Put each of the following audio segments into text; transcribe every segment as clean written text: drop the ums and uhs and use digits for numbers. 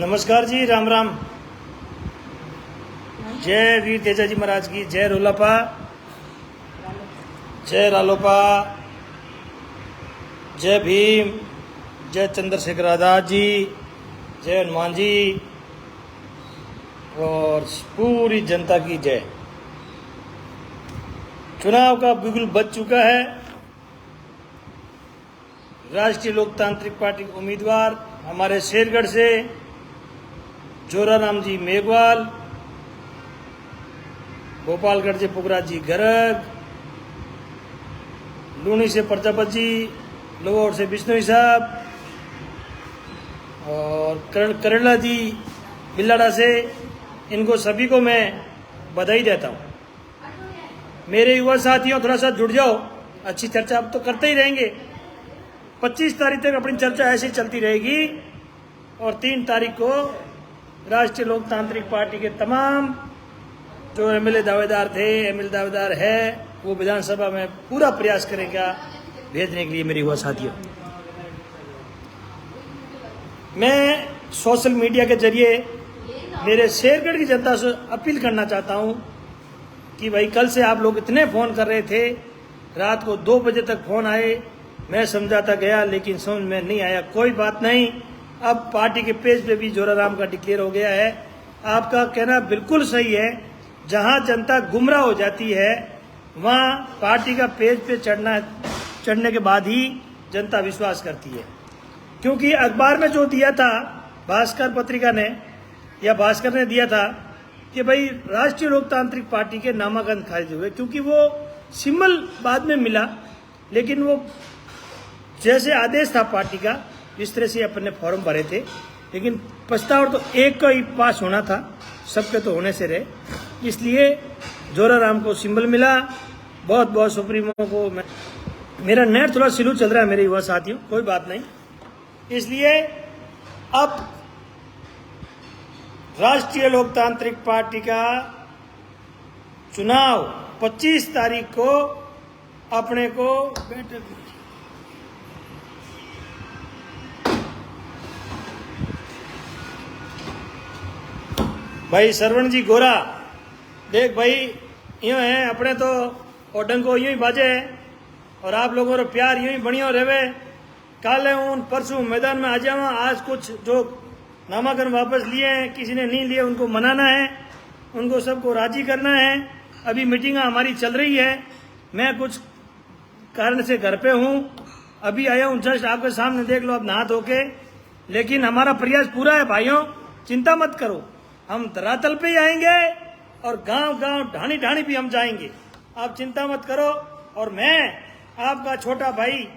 नमस्कार जी, राम राम। जय वीर तेजाजी महाराज की जय। रोलापा, जय रालोपा, जय भीम, जय चंद्रशेखर आजाद जी, जय हनुमान जी और पूरी जनता की जय। चुनाव का बिगुल बज चुका है। राष्ट्रीय लोकतांत्रिक पार्टी के उम्मीदवार हमारे शेरगढ़ से जोराराम जी मेघवाल, गोपालगढ़ से पुखराज जी गर्ग, लूनी से प्रजापति जी, लोअर से बिश्नोई साहब और करेला जी बिल्लाड़ा से, इनको सभी को मैं बधाई देता हूँ। मेरे युवा साथियों, थोड़ा सा जुड़ जाओ, अच्छी चर्चा अब तो करते ही रहेंगे। 25 तारीख तक अपनी चर्चा ऐसे ही चलती रहेगी और 3 तारीख को राष्ट्रीय लोकतांत्रिक पार्टी के तमाम जो एमएलए दावेदार थे, एमएलए दावेदार है, वो विधानसभा में पूरा प्रयास करेगा भेजने के लिए। मेरे युवा साथियों, मैं सोशल मीडिया के जरिए मेरे शेरगढ़ की जनता से अपील करना चाहता हूं कि भाई, कल से आप लोग इतने फ़ोन कर रहे थे, रात को 2 बजे तक फ़ोन आए, मैं समझाता गया लेकिन समझ में नहीं आया। कोई बात नहीं, अब पार्टी के पेज पे भी जोराराम का डिक्लेयर हो गया है। आपका कहना बिल्कुल सही है, जहां जनता गुमराह हो जाती है वहां पार्टी का पेज पे चढ़ने के बाद ही जनता विश्वास करती है। क्योंकि अखबार में जो दिया था, भास्कर पत्रिका ने या भास्कर ने दिया था कि भाई राष्ट्रीय लोकतांत्रिक पार्टी के नामांकन खारिज हुए, क्योंकि वो सिंबल बाद में मिला, लेकिन वो जैसे आदेश था पार्टी का, इस तरह से अपने फॉर्म भरे थे, लेकिन प्रस्ताव तो एक का ही पास होना था, सबके तो होने से रहे। इसलिए जोराराम को सिंबल मिला। बहुत बहुत सुप्रीमो को मेरा नेट थोड़ा स्लो चल रहा है मेरे युवा साथियों, कोई बात नहीं। इसलिए अब राष्ट्रीय लोकतांत्रिक पार्टी का चुनाव 25 तारीख को अपने को भाई सरवण जी गोरा, देख भाई, यूँ है अपने तो ओडंग को यूँ ही बाजे और आप लोगों का प्यार यूँ ही बढ़िया रहे। काले उन परसों मैदान में आ जावा। आज कुछ जो नामांकन वापस लिए हैं, किसी ने नहीं लिए, उनको मनाना है, उनको सबको राजी करना है। अभी मीटिंग हमारी चल रही है, मैं कुछ कारण से घर पे हूँ, अभी आया हूँ जस्ट आपके सामने, देख लो आप नहा धो के। लेकिन हमारा प्रयास पूरा है भाइयों, चिंता मत करो, हम धरातल पे ही आएंगे और गांव गांव ढाणी ढाणी भी हम जाएंगे, आप चिंता मत करो। और मैं आपका छोटा भाई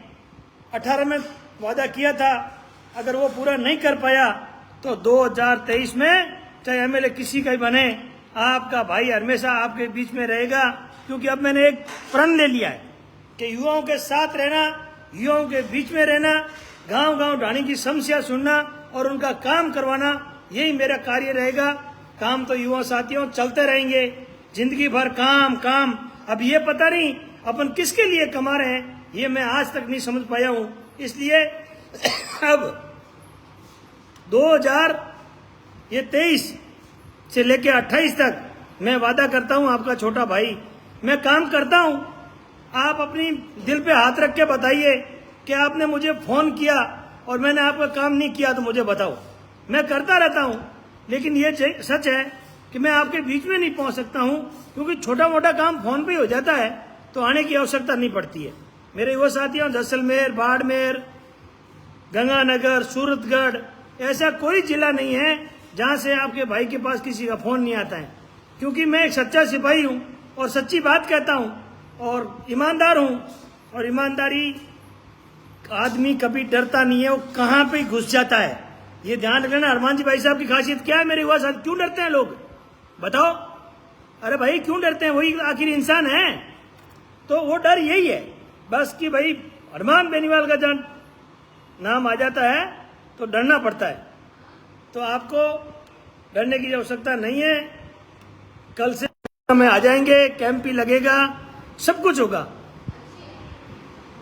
18 में वादा किया था, अगर वो पूरा नहीं कर पाया तो 2023 में चाहे एमएलए किसी का ही बने, आपका भाई हमेशा आपके बीच में रहेगा। क्योंकि अब मैंने एक प्रण ले लिया है कि युवाओं के साथ रहना, युवाओं के बीच में रहना, गांव गांव ढाणी की समस्या सुनना और उनका काम करवाना, यही मेरा कार्य रहेगा। काम तो युवा साथियों चलते रहेंगे, जिंदगी भर काम काम। अब ये पता नहीं अपन किसके लिए कमा रहे हैं, ये मैं आज तक नहीं समझ पाया हूं। इसलिए अब 2023 से लेके 28 तक मैं वादा करता हूं, आपका छोटा भाई, मैं काम करता हूं। आप अपनी दिल पे हाथ रख के बताइए कि आपने मुझे फोन किया और मैंने आपका काम नहीं किया तो मुझे बताओ। मैं करता रहता हूं, लेकिन ये सच है कि मैं आपके बीच में नहीं पहुंच सकता हूं, क्योंकि छोटा मोटा काम फोन पे ही हो जाता है, तो आने की आवश्यकता नहीं पड़ती है। मेरे युवा साथियों, जैसलमेर, बाड़मेर, गंगानगर, सूरतगढ़, ऐसा कोई जिला नहीं है जहां से आपके भाई के पास किसी का फोन नहीं आता है। क्योंकि मैं एक सच्चा सिपाही हूं और सच्ची बात कहता हूं और ईमानदार हूं, और ईमानदारी आदमी कभी डरता नहीं है, वो कहां पे घुस जाता है। ये ध्यान रखना। हनुमान जी भाई साहब की खासियत क्या है मेरे युवा साथ? क्यों डरते हैं लोग, बताओ? अरे भाई क्यों डरते हैं? वही आखिर इंसान है। तो वो डर यही है बस कि भाई हनुमान बेनीवाल का जब नाम आ जाता है तो डरना पड़ता है। तो आपको डरने की आवश्यकता नहीं है। कल से में आ जाएंगे, कैंप भी लगेगा, सब कुछ होगा।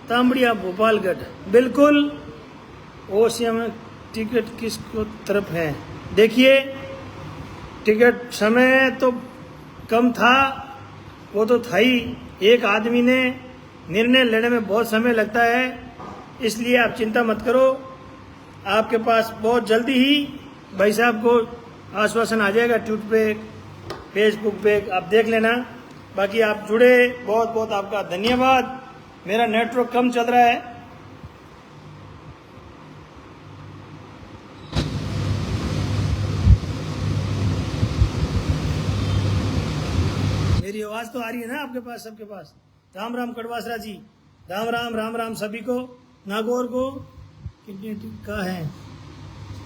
तांबड़िया गोपालगढ़, बिल्कुल। ओसिया में टिकट किसको तरफ है? देखिए, टिकट समय तो कम था, वो तो था ही। एक आदमी ने निर्णय लेने में बहुत समय लगता है, इसलिए आप चिंता मत करो। आपके पास बहुत जल्दी ही भाई साहब को आश्वासन आ जाएगा, ट्वीट पे, फेसबुक पे, आप देख लेना। बाकी आप जुड़े, बहुत बहुत आपका धन्यवाद। मेरा नेटवर्क कम चल रहा है। मेरी आवाज तो आ रही है ना आपके पास, सबके पास? राम राम कड़वासरा जी, राम राम राम राम सभी को। नागौर को कितने कहाँ है?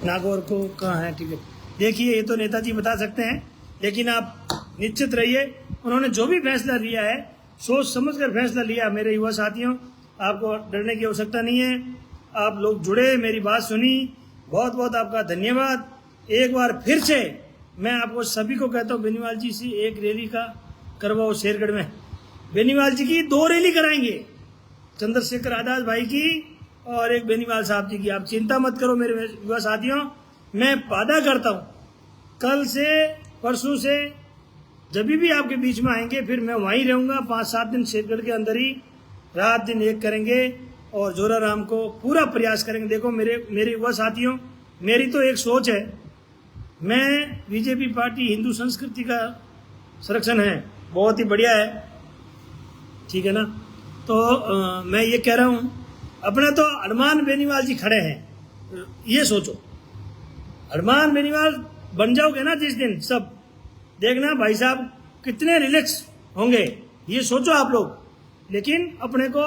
नागौर को कहाँ है टिकट? देखिए, ये तो नेताजी बता सकते हैं, लेकिन आप निश्चित रहिए, उन्होंने जो भी फैसला लिया है सोच समझ कर फैसला लिया। मेरे युवा साथियों, आपको डरने की आवश्यकता नहीं है। आप लोग जुड़े, मेरी बात सुनी, बहुत बहुत आपका धन्यवाद। एक बार फिर से मैं आपको सभी को कहता हूँ, बेनीवाल जी से एक रैली का करवाओ शेरगढ़ में। बेनीवाल जी की 2 रैली कराएंगे, चंद्रशेखर आजाद भाई की और एक बेनीवाल साहब जी की। आप चिंता मत करो मेरे युवा साथियों, मैं वादा करता हूँ कल से परसों से जब भी आपके बीच में आएंगे, फिर मैं वहीं रहूँगा। 5-7 दिन शेरगढ़ के अंदर ही रात दिन एक करेंगे और जोराराम को पूरा प्रयास करेंगे। देखो मेरे युवा साथियों, मेरी तो एक सोच है, मैं बीजेपी पार्टी हिंदू संस्कृति का संरक्षण है, बहुत ही बढ़िया है, ठीक है ना। तो मैं ये कह रहा हूँ, अपने तो हनुमान बेनीवाल जी खड़े हैं, ये सोचो हनुमान बेनीवाल बन जाओगे ना जिस दिन, सब देखना भाई साहब कितने रिलैक्स होंगे, ये सोचो आप लोग। लेकिन अपने को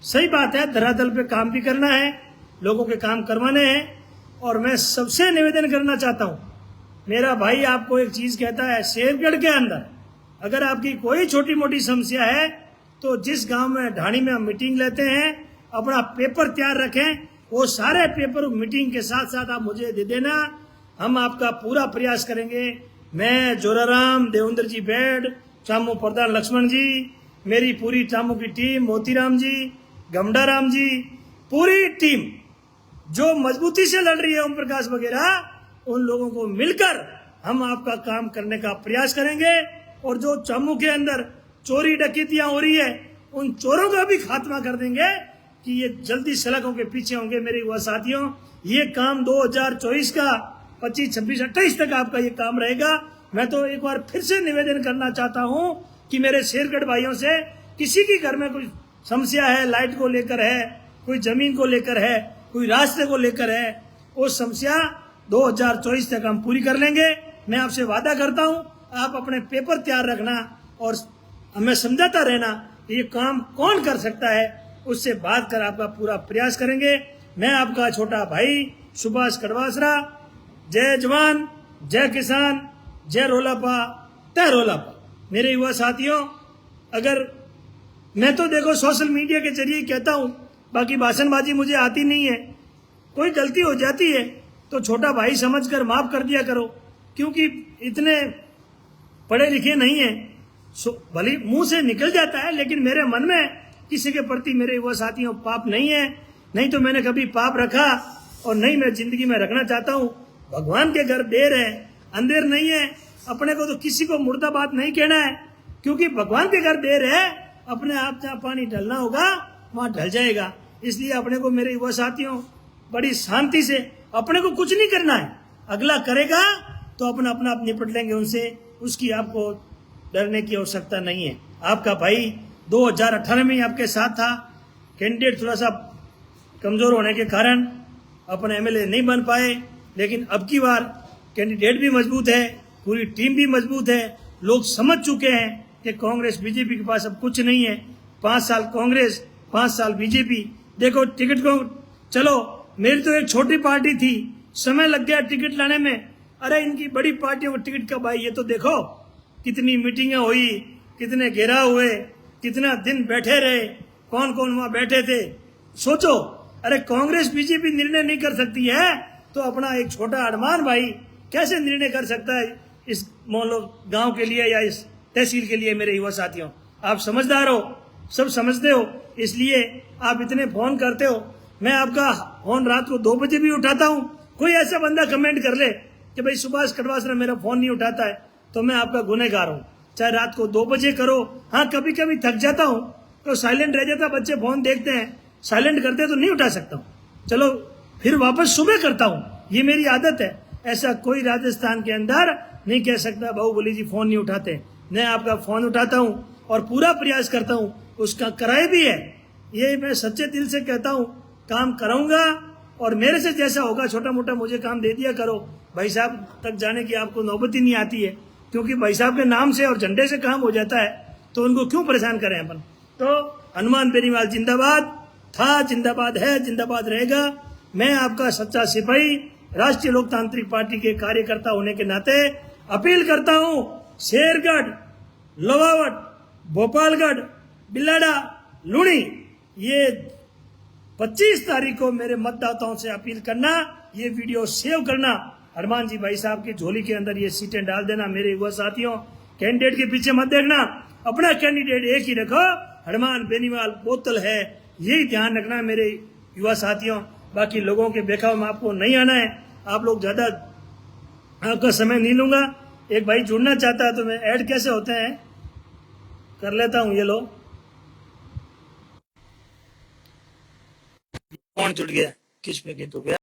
सही बात है, धरातल पे काम भी करना है, लोगों के काम करवाने हैं। और मैं सबसे निवेदन करना चाहता हूँ, मेरा भाई आपको एक चीज कहता है, शेरगढ़ के अंदर अगर आपकी कोई छोटी मोटी समस्या है तो जिस गांव में ढाणी में हम मीटिंग लेते हैं, अपना पेपर तैयार रखें, वो सारे पेपर मीटिंग के साथ साथ आप मुझे दे देना, हम आपका पूरा प्रयास करेंगे। मैं जोराराम, देवेंद्र जी बैठ, चामू प्रधान लक्ष्मण जी, मेरी पूरी चामू की टीम, मोतीराम जी, गमडाराम जी, पूरी टीम जो मजबूती से लड़ रही है, ओम प्रकाश वगैरह, उन लोगों को मिलकर हम आपका काम करने का प्रयास करेंगे। और जो चामू के अंदर चोरी डकैतियां हो रही है, उन चोरों का भी खात्मा कर देंगे कि ये जल्दी सड़कों के पीछे होंगे। मेरे युवा साथियों, ये काम 2024 का 25, 26, 28 तक आपका ये काम रहेगा। मैं तो एक बार फिर से निवेदन करना चाहता हूं कि मेरे शेरगढ़ भाइयों से, किसी के घर में कोई समस्या है, लाइट को लेकर है, कोई जमीन को लेकर है, कोई रास्ते को लेकर है, वो समस्या 2024 तक हम पूरी कर लेंगे। मैं आपसे वादा करता हूं, आप अपने पेपर तैयार रखना और हमें समझाता रहना, ये काम कौन कर सकता है, उससे बात कर आपका पूरा प्रयास करेंगे। मैं आपका छोटा भाई सुभाष कड़वासरा। जय जवान, जय किसान, जय रोलापा, तय रोलापा। मेरे युवा साथियों, अगर मैं तो देखो सोशल मीडिया के जरिए कहता हूँ, बाकी भाषणबाजी मुझे आती नहीं है, कोई गलती हो जाती है तो छोटा भाई समझकर माफ कर दिया करो, क्योंकि इतने पढ़े लिखे नहीं है, भले मुंह से निकल जाता है, लेकिन मेरे मन में किसी के प्रति, मेरे युवा साथियों, पाप नहीं है। नहीं तो मैंने कभी पाप रखा और नहीं मैं जिंदगी में रखना चाहता हूँ। भगवान के घर देर है, अंधेर नहीं है। अपने को तो किसी को मुर्दाबाद नहीं कहना है, क्योंकि भगवान के घर देर है, अपने आप जहाँ पानी ढलना होगा वहां ढल जाएगा। इसलिए अपने को, मेरे युवा साथियों, बड़ी शांति से, अपने को कुछ नहीं करना है, अगला करेगा तो अपना अपना आप निपट लेंगे उनसे, उसकी आपको डरने की आवश्यकता नहीं है। आपका भाई 2018 में ही आपके साथ था, कैंडिडेट थोड़ा सा कमजोर होने के कारण अपने एमएलए नहीं बन पाए, लेकिन अब की बार कैंडिडेट भी मजबूत है, पूरी टीम भी मजबूत है। लोग समझ चुके हैं कि कांग्रेस बीजेपी के पास अब कुछ नहीं है। 5 साल कांग्रेस, 5 साल बीजेपी। देखो टिकट को, चलो मेरी तो एक छोटी पार्टी थी, समय लग गया टिकट लाने में, अरे इनकी बड़ी पार्टियों को टिकट कब आई, ये तो देखो कितनी मीटिंगें हुई, कितने घेराव हुए, कितना दिन बैठे रहे, कौन कौन वहां बैठे थे। सोचो, अरे कांग्रेस बीजेपी निर्णय नहीं कर सकती है तो अपना एक छोटा हनुमान भाई कैसे निर्णय कर सकता है इस मान लो गांव के लिए या इस तहसील के लिए। मेरे युवा साथियों, आप समझदार हो, सब समझते हो, इसलिए आप इतने फोन करते हो। मैं आपका फोन रात को 2 बजे भी उठाता हूँ। कोई ऐसा बंदा कमेंट कर ले, कि भाई सुभाष कटवासरा मेरा फोन नहीं उठाता है तो मैं आपका गुनहगार हूँ। चाहे रात को 2 बजे करो, हाँ कभी कभी थक जाता हूँ तो साइलेंट रह जाता, बच्चे फोन देखते हैं, साइलेंट करते तो नहीं उठा सकता हूँ, चलो फिर वापस सुबह करता हूँ, ये मेरी आदत है। ऐसा कोई राजस्थान के अंदर नहीं कह सकता बाहुबली जी फोन नहीं उठाते। मैं आपका फोन उठाता हूँ और पूरा प्रयास करता हूँ, उसका कराए भी है, ये मैं सच्चे दिल से कहता हूँ, काम कराऊंगा और मेरे से जैसा होगा छोटा मोटा मुझे काम दे दिया करो। भाई साहब तक जाने की आपको नौबत ही नहीं आती है, क्योंकि भाई साहब के नाम से और झंडे से काम हो जाता है, तो उनको क्यों परेशान करें अपन। तो हनुमान बेनीवाल जिंदाबाद था, जिंदाबाद है, जिंदाबाद रहेगा। मैं आपका सच्चा सिपाही राष्ट्रीय लोकतांत्रिक पार्टी के कार्यकर्ता होने के नाते अपील करता हूं, शेरगढ़, लोहावट, भोपालगढ़, बिलाड़ा, लुणी, ये 25 तारीख को मेरे मतदाताओं से अपील करना, ये वीडियो सेव करना, हनुमान जी भाई साहब की झोली के अंदर ये सीटें डाल देना। मेरे युवा साथियों, कैंडिडेट के पीछे मत देखना, अपना कैंडिडेट एक ही रखो, हनुमान बेनीवाल बोतल है, यही ध्यान रखना मेरे युवा साथियों। बाकी लोगों के बेखाव में आपको नहीं आना है। आप लोग ज्यादा आपका समय नहीं लूंगा। एक भाई जुड़ना चाहता है तो मैं ऐड कैसे होते हैं कर लेता हूं। ये लो, कौन जुड़ गया, किस पे तो गया।